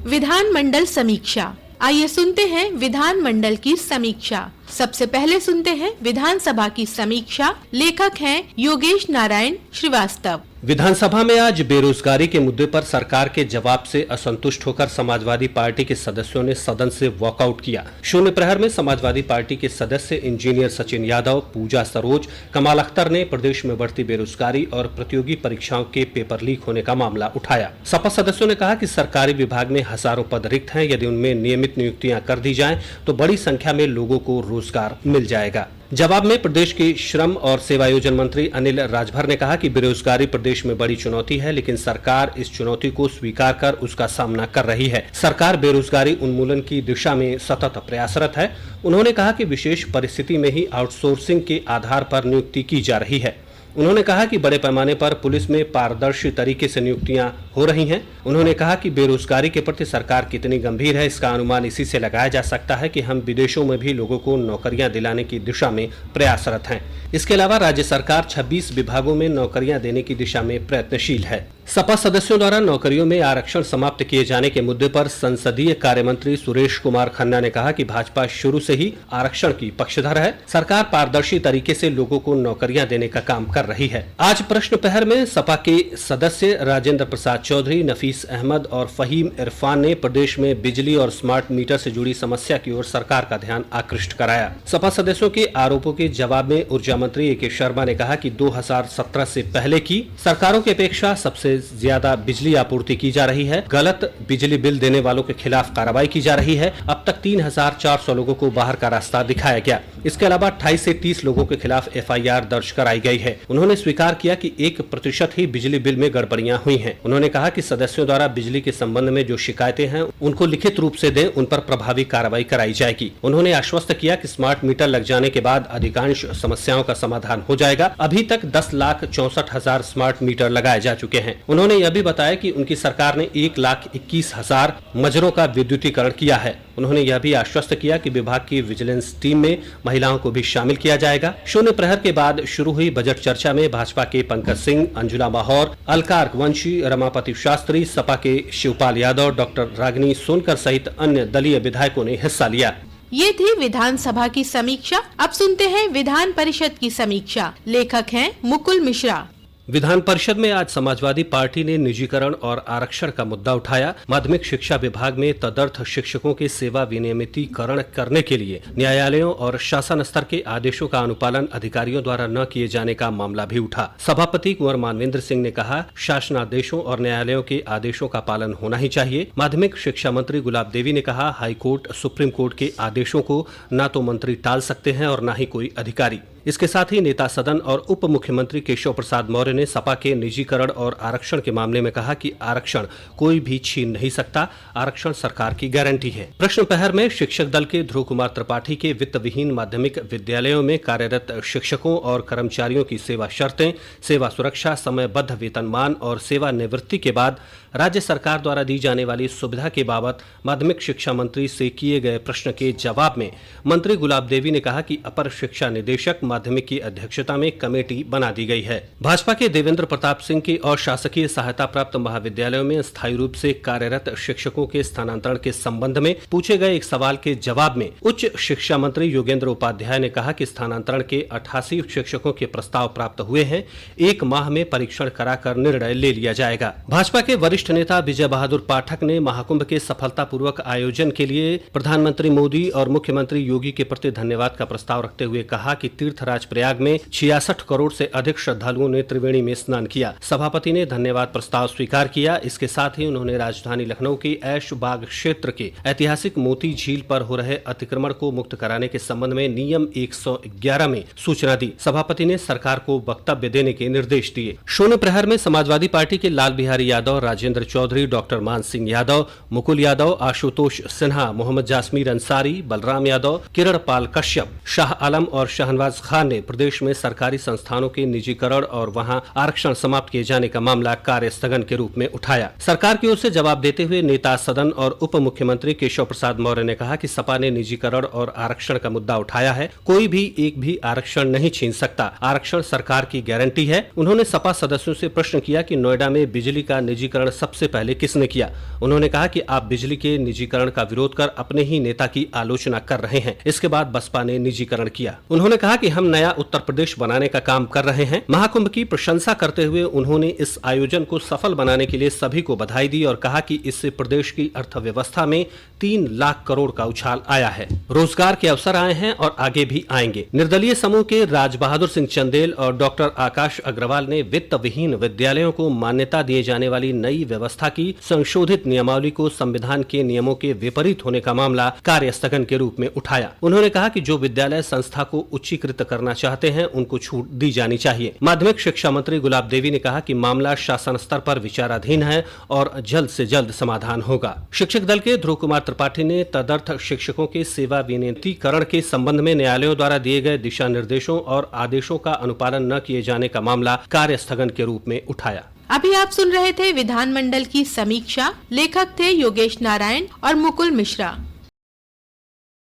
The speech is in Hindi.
विधानमंडल समीक्षा। आइए सुनते हैं विधानमंडल की समीक्षा। सबसे पहले सुनते हैं विधानसभा की समीक्षा। लेखक हैं योगेश नारायण श्रीवास्तव। विधानसभा में आज बेरोजगारी के मुद्दे पर सरकार के जवाब से असंतुष्ट होकर समाजवादी पार्टी के सदस्यों ने सदन से वॉकआउट किया। शून्य प्रहर में समाजवादी पार्टी के सदस्य इंजीनियर सचिन यादव, पूजा सरोज, कमाल अख्तर ने प्रदेश में बढ़ती बेरोजगारी और प्रतियोगी परीक्षाओं के पेपर लीक होने का मामला उठाया। सपा सदस्यों ने कहा कि सरकारी विभाग में हजारों पद रिक्त हैं, यदि उनमें नियमित नियुक्तियां कर दी जाएं तो बड़ी संख्या में लोगों को रोजगार मिल जाएगा। जवाब में प्रदेश के श्रम और सेवायोजन मंत्री अनिल राजभर ने कहा कि बेरोजगारी प्रदेश में बड़ी चुनौती है, लेकिन सरकार इस चुनौती को स्वीकार कर उसका सामना कर रही है। सरकार बेरोजगारी उन्मूलन की दिशा में सतत प्रयासरत है। उन्होंने कहा कि विशेष परिस्थिति में ही आउटसोर्सिंग के आधार पर नियुक्ति की जा रही है। उन्होंने कहा कि बड़े पैमाने पर पुलिस में पारदर्शी तरीके से नियुक्तियां हो रही हैं। उन्होंने कहा कि बेरोजगारी के प्रति सरकार कितनी गंभीर है, इसका अनुमान इसी से लगाया जा सकता है कि हम विदेशों में भी लोगों को नौकरियां दिलाने की दिशा में प्रयासरत हैं। इसके अलावा राज्य सरकार 26 विभागों में नौकरियां देने की दिशा में प्रयत्नशील है। सपा सदस्यों द्वारा नौकरियों में आरक्षण समाप्त किए जाने के मुद्दे पर संसदीय कार्य मंत्री सुरेश कुमार खन्ना ने कहा कि भाजपा शुरू से ही आरक्षण की पक्षधर है। सरकार पारदर्शी तरीके से लोगों को नौकरियां देने का काम कर रही है। आज प्रश्न प्रहर में सपा के सदस्य राजेंद्र प्रसाद चौधरी, नफीस अहमद और फहीम इरफान ने प्रदेश में बिजली और स्मार्ट मीटर से जुड़ी समस्या की ओर सरकार का ध्यान आकृष्ट कराया। सपा सदस्यों के आरोपों के जवाब में ऊर्जा मंत्री ए के शर्मा ने कहा कि 2017 से पहले की सरकारों की अपेक्षा सबसे ज्यादा बिजली आपूर्ति की जा रही है। गलत बिजली बिल देने वालों के खिलाफ कार्रवाई की जा रही है। अब तक 3400 लोगों को बाहर का रास्ता दिखाया गया। इसके अलावा 28 से 30 लोगों के खिलाफ FIR दर्ज कराई गई है। उन्होंने स्वीकार किया कि 1% ही बिजली बिल में गड़बड़ियां हुई हैं। उन्होंने कहा कि सदस्यों द्वारा बिजली के संबंध में जो शिकायतें हैं उनको लिखित रूप से दें, उन पर प्रभावी कार्रवाई कराई जाएगी। उन्होंने आश्वस्त किया कि स्मार्ट मीटर लग जाने के बाद अधिकांश समस्याओं का समाधान हो जाएगा। अभी तक 10,64,000 स्मार्ट मीटर लगाए जा चुके हैं। उन्होंने यह भी बताया कि उनकी सरकार ने 1,21,000 मजरों का विद्युतीकरण किया है। उन्होंने यह भी आश्वस्त किया कि विभाग की विजिलेंस टीम में महिलाओं को भी शामिल किया जाएगा। शून्य प्रहर के बाद शुरू हुई बजट चर्चा में भाजपा के पंकज सिंह, अंजुला माहौर, अलका अर्कवंशी, रमापति शास्त्री, सपा के शिवपाल यादव, डॉक्टर रागिनी सोनकर सहित अन्य दलीय विधायकों ने हिस्सा लिया। ये थी विधानसभा की समीक्षा। अब सुनते हैं विधान परिषद की समीक्षा। लेखक हैं मुकुल मिश्रा। विधान परिषद में आज समाजवादी पार्टी ने निजीकरण और आरक्षण का मुद्दा उठाया। माध्यमिक शिक्षा विभाग में तदर्थ शिक्षकों के सेवा विनियमितीकरण करने के लिए न्यायालयों और शासन स्तर के आदेशों का अनुपालन अधिकारियों द्वारा न किए जाने का मामला भी उठा। सभापति कुंवर मानवेंद्र सिंह ने कहा, शासनादेशों और न्यायालयों के आदेशों का पालन होना ही चाहिए। माध्यमिक शिक्षा मंत्री गुलाब देवी ने कहा, हाईकोर्ट, सुप्रीम कोर्ट के आदेशों को न तो मंत्री टाल सकते हैं और न ही कोई अधिकारी। इसके साथ ही नेता सदन और उप मुख्यमंत्री केशव प्रसाद मौर्य ने सपा के निजीकरण और आरक्षण के मामले में कहा कि आरक्षण कोई भी छीन नहीं सकता, आरक्षण सरकार की गारंटी है। प्रश्न प्रहर में शिक्षक दल के ध्रुव कुमार त्रिपाठी के वित्त विहीन माध्यमिक विद्यालयों में कार्यरत शिक्षकों और कर्मचारियों की सेवा शर्तें, सेवा सुरक्षा, समयबद्ध वेतनमान और सेवा निवृत्ति के बाद राज्य सरकार द्वारा दी जाने वाली सुविधा के बाबत माध्यमिक शिक्षा मंत्री से किए गए प्रश्न के जवाब में मंत्री गुलाब देवी ने कहा कि अपर शिक्षा निदेशक माध्यमिक की अध्यक्षता में कमेटी बना दी गई है। भाजपा के देवेंद्र प्रताप सिंह के अशासकीय सहायता प्राप्त महाविद्यालयों में स्थायी रूप से कार्यरत शिक्षकों के स्थानांतरण के संबंध में पूछे गए एक सवाल के जवाब में उच्च शिक्षा मंत्री योगेंद्र उपाध्याय ने कहा कि स्थानांतरण के 88 शिक्षकों के प्रस्ताव प्राप्त हुए हैं। 1 माह में परीक्षण कराकर निर्णय ले लिया जाएगा। भाजपा के वरिष्ठ नेता विजय बहादुर पाठक ने महाकुंभ के सफलतापूर्वक आयोजन के लिए प्रधानमंत्री मोदी और मुख्यमंत्री योगी के प्रति धन्यवाद का प्रस्ताव रखते हुए कहा कि तीर्थराज प्रयाग में 66 करोड़ से अधिक श्रद्धालुओं ने त्रिवेणी में स्नान किया। सभापति ने धन्यवाद प्रस्ताव स्वीकार किया। इसके साथ ही उन्होंने राजधानी लखनऊ के ऐशबाग क्षेत्र के ऐतिहासिक मोती झील पर हो रहे अतिक्रमण को मुक्त कराने के संबंध में नियम 111 में सूचना दी। सभापति ने सरकार को वक्तव्य देने के निर्देश दिए। शून्य प्रहर में समाजवादी पार्टी के लाल बिहारी यादव, राजेंद्र चौधरी, डॉक्टर मान सिंह यादव, मुकुल यादव, आशुतोष सिन्हा, मोहम्मद जासमीर अंसारी, बलराम यादव, किरण पाल कश्यप, शाह आलम और शाहनवाज खान ने प्रदेश में सरकारी संस्थानों के निजीकरण और वहां आरक्षण समाप्त किए जाने का मामला कार्य स्थगन के रूप में उठाया। सरकार की ओर से जवाब देते हुए नेता सदन और उप मुख्यमंत्री केशव प्रसाद मौर्य ने कहा कि सपा ने निजीकरण और आरक्षण का मुद्दा उठाया है। कोई भी एक भी आरक्षण नहीं छीन सकता, आरक्षण सरकार की गारंटी है। उन्होंने सपा सदस्यों से प्रश्न किया कि नोएडा में बिजली का निजीकरण सबसे पहले किसने किया। उन्होंने कहा कि आप बिजली के निजीकरण का विरोध कर अपने ही नेता की आलोचना कर रहे हैं। इसके बाद बसपा ने निजीकरण किया। उन्होंने कहा कि हम नया उत्तर प्रदेश बनाने का काम कर रहे हैं। महाकुंभ की प्रशंसा करते हुए उन्होंने इस आयोजन को सफल बनाने के लिए सभी को बधाई दी और कहा कि इससे प्रदेश की अर्थव्यवस्था में 3 लाख करोड़ का उछाल आया है, रोजगार के अवसर आए हैं और आगे भी आएंगे। निर्दलीय समूह के राज बहादुर सिंह चंदेल और डॉक्टर आकाश अग्रवाल ने वित्त विहीन विद्यालयों को मान्यता दिए जाने वाली नई व्यवस्था की संशोधित नियमावली को संविधान के नियमों के विपरीत होने का मामला कार्यस्थगन के रूप में उठाया। उन्होंने कहा कि जो विद्यालय संस्था को उच्चीकृत करना चाहते हैं उनको छूट दी जानी चाहिए। माध्यमिक शिक्षा मंत्री गुलाब देवी ने कहा कि मामला शासन स्तर पर विचाराधीन है और जल्द से जल्द समाधान होगा। शिक्षक दल के ध्रुव कुमार त्रिपाठी ने तदर्थ शिक्षकों के सेवा विनियमितीकरण के संबंध में न्यायालयों द्वारा दिए गए दिशा निर्देशों और आदेशों का अनुपालन न किए जाने का मामला कार्यस्थगन के रूप में उठाया। अभी आप सुन रहे थे विधानमंडल की समीक्षा। लेखक थे योगेश नारायण और मुकुल मिश्रा।